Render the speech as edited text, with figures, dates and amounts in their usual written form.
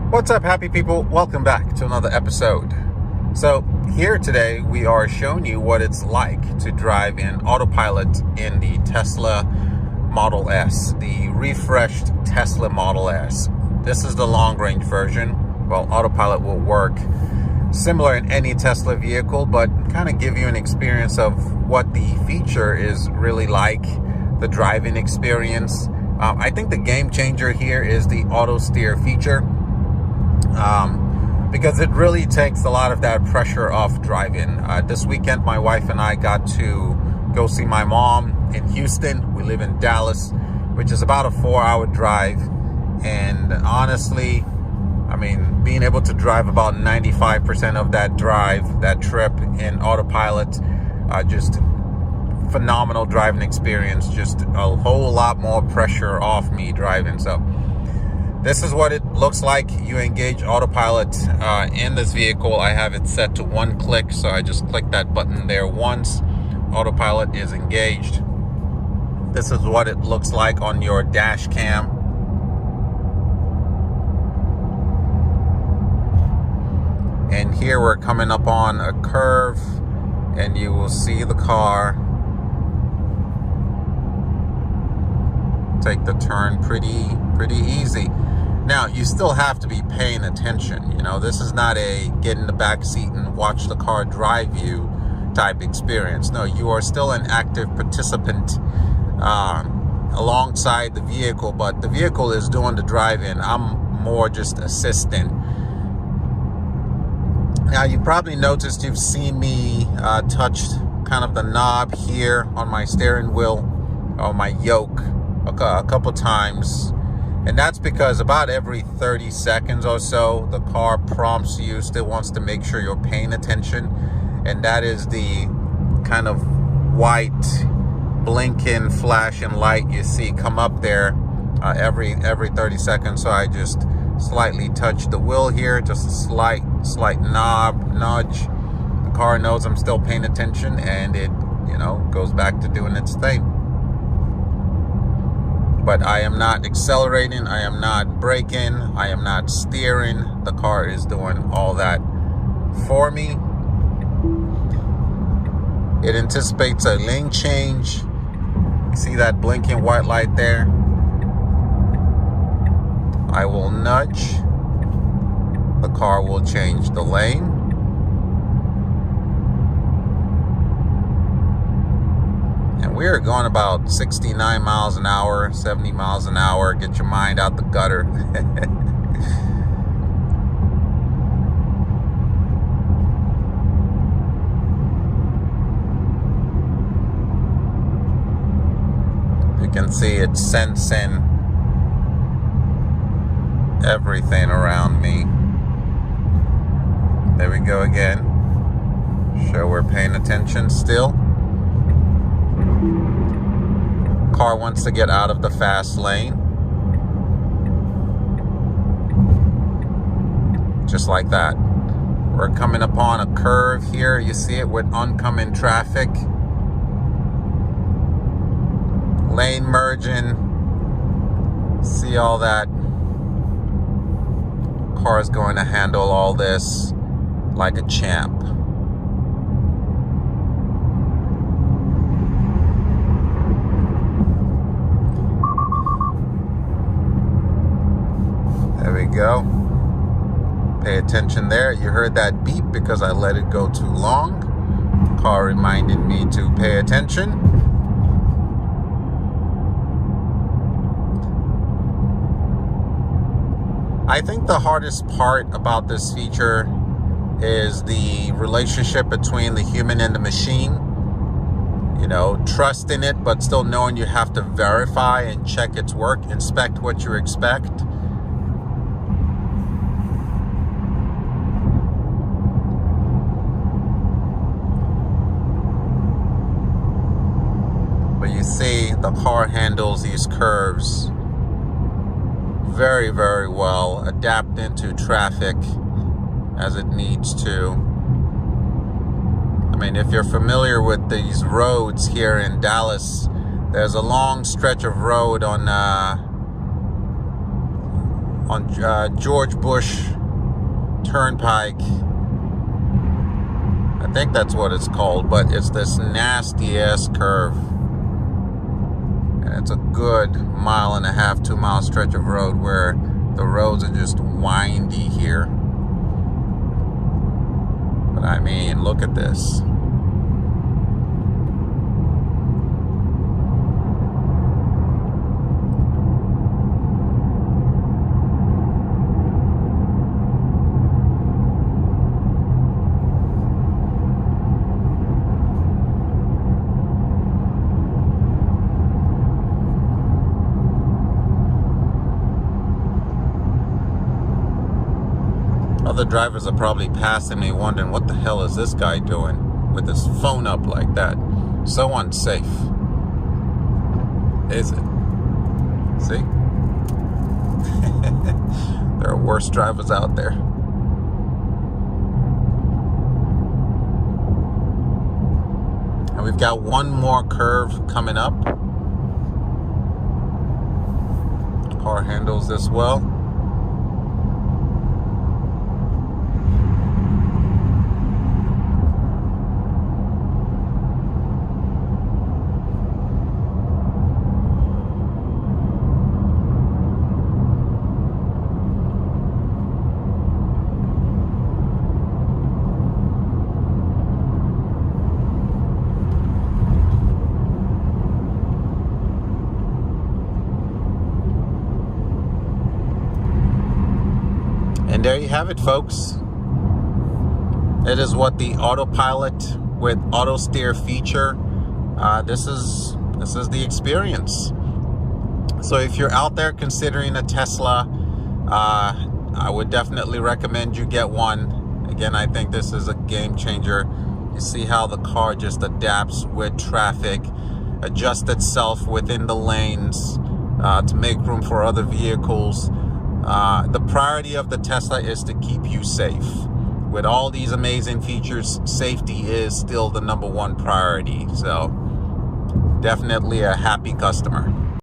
What's up, happy people? Welcome back to another episode. So here today we are showing you what it's like to drive in Autopilot in the Tesla Model S, the refreshed Tesla Model S. This is the long-range version. Well, Autopilot will work similar in any Tesla vehicle, but kind of give you an experience of what the feature is really like, the driving experience. I think the game changer here is the auto steer feature. Because it really takes a lot of that pressure off driving. This weekend, my wife and I got to go see my mom in Houston. We live in Dallas, which is about a 4-hour drive. And honestly, I mean, being able to drive about 95% of that drive, that trip in Autopilot, just phenomenal driving experience. Just a whole lot more pressure off me driving. So this is what it looks like. You engage Autopilot in this vehicle. I have it set to one click, so I just click that button there once. Autopilot is engaged. This is what it looks like on your dash cam. And here we're coming up on a curve, and you will see the car take the turn pretty easy. Now, you still have to be paying attention. You know, this is not a get in the back seat and watch the car drive you type experience. No, you are still an active participant alongside the vehicle, but the vehicle is doing the driving. I'm more just assisting. Now, you probably noticed, you've seen me touch kind of the knob here on my steering wheel, or my yoke, a couple times. And that's because about every 30 seconds or so, the car prompts you, still wants to make sure you're paying attention. And that is the kind of white blinking flashing light you see come up there every 30 seconds. So I just slightly touch the wheel here, just a slight knob nudge. The car knows I'm still paying attention, and it, goes back to doing its thing. But I am not accelerating, I am not braking, I am not steering. The car is doing all that for me. It anticipates a lane change. You see that blinking white light there? I will nudge. The car will change the lane. And we are going about 69 miles an hour, 70 miles an hour. Get your mind out the gutter. You can see it's sensing everything around me. There we go again. Sure, we're paying attention still. Car wants to get out of the fast lane. Just like that. We're coming upon a curve here. You see it with oncoming traffic. Lane merging. See all that. Car is going to handle all this like a champ. There we go. Pay attention there. You heard that beep because I let it go too long. Car reminded me to pay attention. I think the hardest part about this feature is the relationship between the human and the machine. Trusting it, but still knowing you have to verify and check its work, inspect what you expect. But you see, the car handles these curves very, very well, adapting to traffic as it needs to. I mean, if you're familiar with these roads here in Dallas, there's a long stretch of road on on George Bush Turnpike. I think that's what it's called, but it's this nasty ass curve. And it's a good 1.5 2 mile stretch of road where the roads are just windy here. But I mean, look at this. Other drivers are probably passing me wondering what the hell is this guy doing with his phone up like that. So unsafe. Is it? See? There are worse drivers out there. And we've got one more curve coming up. Car handles this well. And there you have it, folks. It is what the Autopilot with auto steer feature. This is the experience. So if you're out there considering a Tesla, I would definitely recommend you get one. Again, I think this is a game changer. You see how the car just adapts with traffic, adjusts itself within the lanes to make room for other vehicles. The priority of the Tesla is to keep you safe. With all these amazing features, safety is still the #1 priority. So definitely a happy customer.